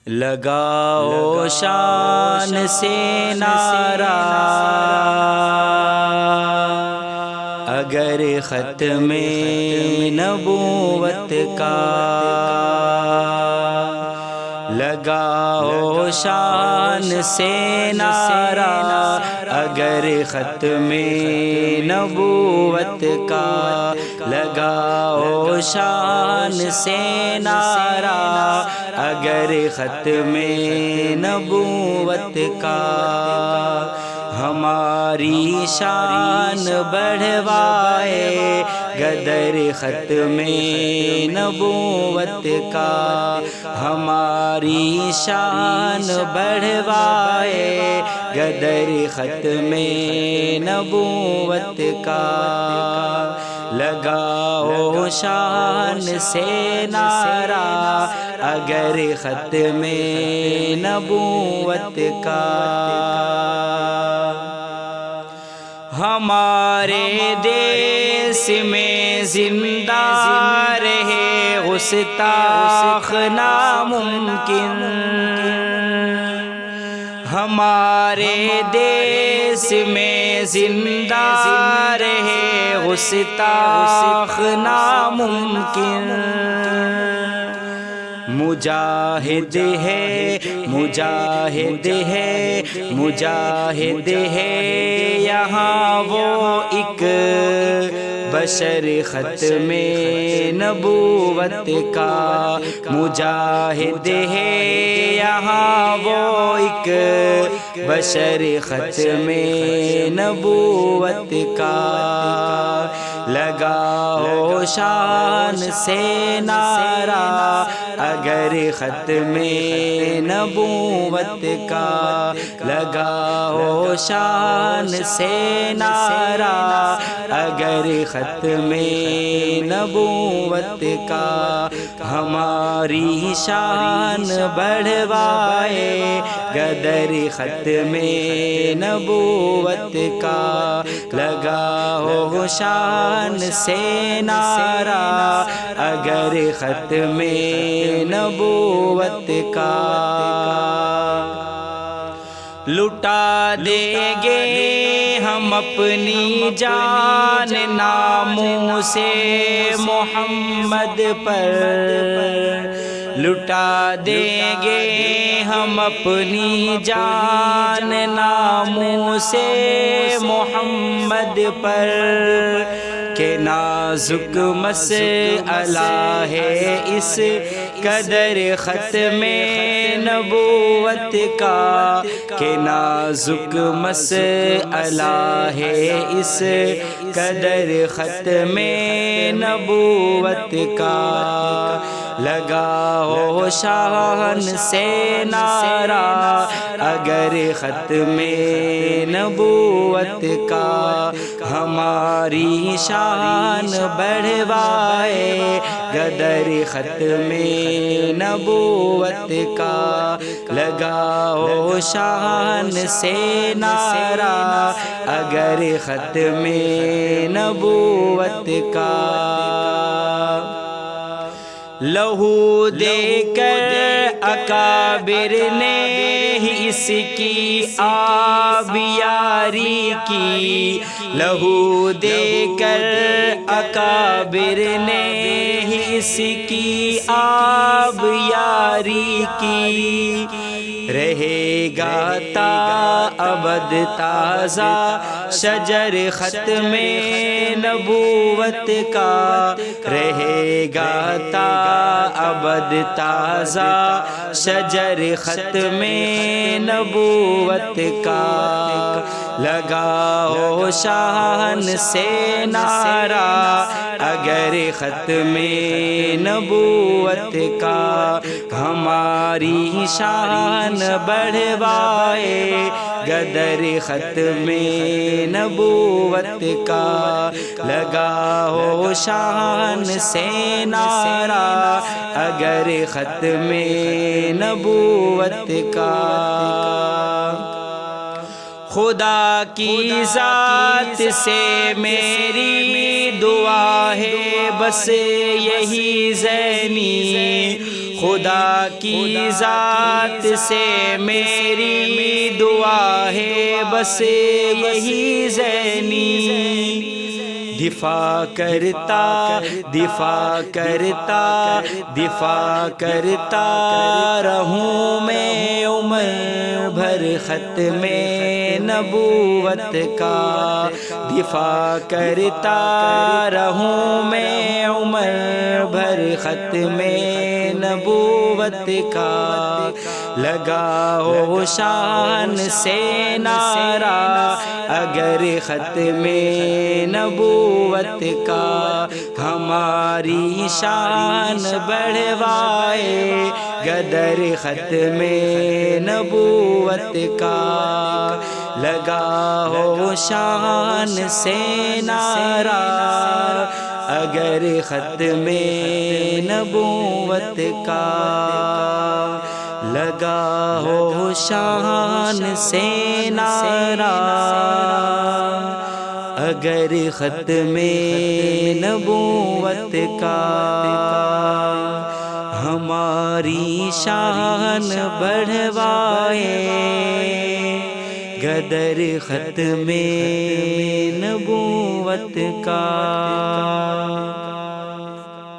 لگاؤ شان سے نعرہ اگر ختم نبوت کا، لگاؤ شان سے نعرہ اگر ختم نبوت کا، لگاؤ شان سے نعرہ اگر ختم نبوت کا، ہماری شان بڑھوائے غدر ختم نبوت کا، ہماری شان بڑھوائے غدر ختم نبوت کا، لگاؤ شان سے نعرہ اگر ختم نبوت کا، ہمارے دیس میں زندہ رہے گستاخ ناممکن، ہمارے دیس میں زندہ رہے گستاخ ناممکن، مجاہد ہے مجاہد ہے مجاہد ہے یہاں وہ ایک بشر ختم نبوت کا، مجاہد ہے یہاں وہ ایک بشر ختم نبوت کا، لگاؤ شان سے نعرہ اگر ختم نبوت کا، لگاؤ شان سے نعرہ اگر ختم نبوت کا، ہماری شان بڑھوائے غدر ختم نبوت کا، لگاؤ شان سے نعرہ اگر ختم نبوت کا، لٹا دیں گے ہم اپنی جان ناموں سے محمد پر، لٹا دیں گے ہم اپنی جان ناموں سے محمد پر، کہ نازک مسئلہ ہے اس قدر ختم نبوت کا، کہ نازک مسئلہ ہے اس قدر ختم نبوت کا، لگاؤ شان سے نعرہ اگر ختم نبوت کا، ہماری شان بڑھوائے غدر ختم نبوت کا، لگاؤ شان سے نعرہ اگر ختم نبوت کا، لہو دے کر اکابر نے ہی اس کی آبیاری کی، لہو دے کر اکابر نے ہی اس کی آبیاری کی، رہے گا تا ابد تازہ شجر ختم نبوت کا، رہے گا تا ابد تازہ شجر ختم نبوت کا، لگاؤ شان سے نعرہ اگر ختم نبوت کا، ہماری شان بڑھوائے غدر ختم نبوت کا، لگاؤ شان سے نعرہ اگر ختم نبوت کا، خدا کی ذات سے میری دعا ہے بس یہی زینی، خدا کی ذات سے میری دعا ہے بس یہی زینی، دفاع کرتا دفاع کرتا دفاع کرتا رہوں میں عمر بھر ختم نبوت کا، دفاع کرتا رہوں میں عمر بھر ختم نبوت کا، لگاؤ شان سے نعرہ اگر ختم نبوت کا، ہماری شان بڑھوائے غدر ختم نبوت کا، لگاؤ شان سے نعرہ اگر ختم نبوت کا، لگاؤ شان سے نعرہ اگر ختم نبوت کا، ہماری شان بڑھوائے غدر ختم نبوت کا۔